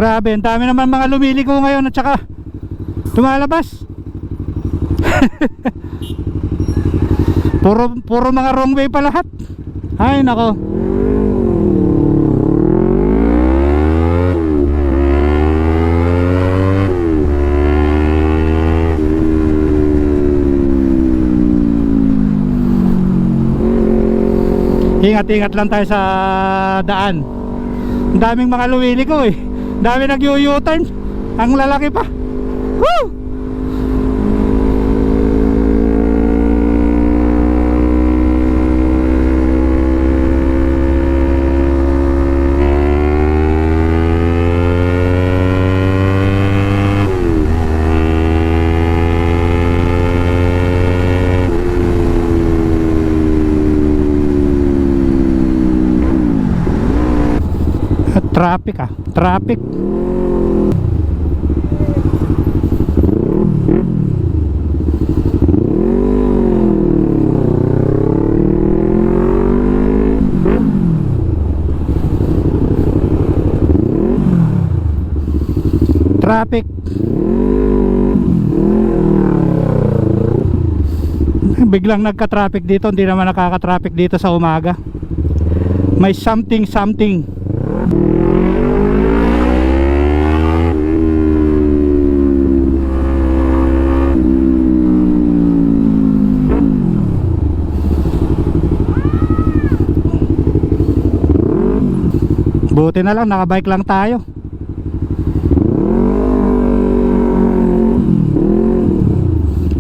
Grabe, ang dami naman mga lumiliko ngayon at saka lumalabas. Puro mga wrong way pa lahat. Ay nako. Ingat-ingat lang tayo sa daan. Ang daming mga lumiliko eh. Ang dami nag-u-turn. Ang lalaki pa. Woo! Traffic traffic. Traffic. Biglang nagka-traffic dito, hindi naman nakaka-traffic dito sa umaga. May something. Buti na lang nakabike lang tayo.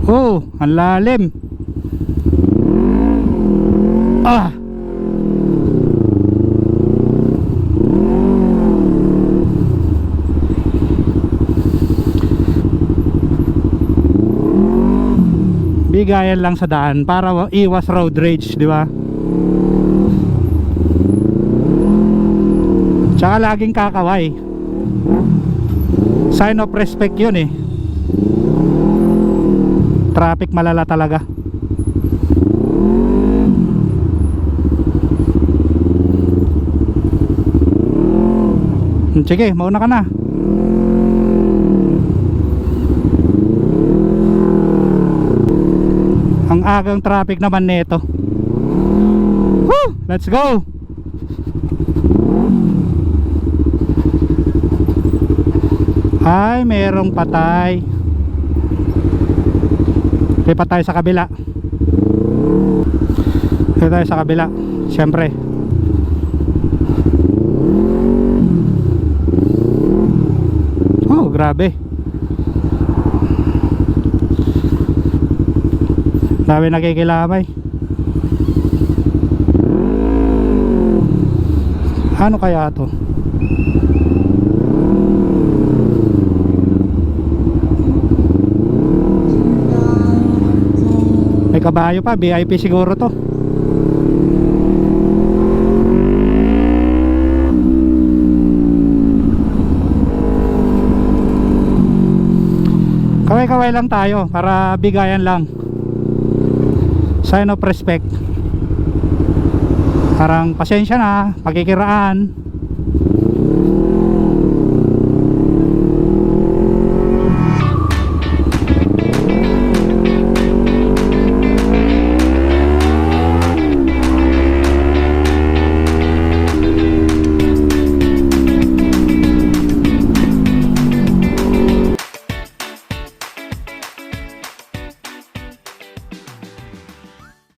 Oh, ang lalim. Ah. Bigayan lang sa daan para iwas road rage, di ba? Tsaka laging kakaway. Sign of respect yun eh. Traffic malala talaga. Sige, mauna ka na. Ang agang traffic naman nito. Woo! Let's go! Ay, merong patay. Lipat tayo sa kabila. Lipat tayo sa kabila. Siyempre. Oh, grabe. Dami nakikilamay. Ano kaya to? May kabayo pa, VIP siguro to. Kaway-kaway lang tayo para bigayan lang. Sign of respect. Parang pasensya na, pagkikiraan.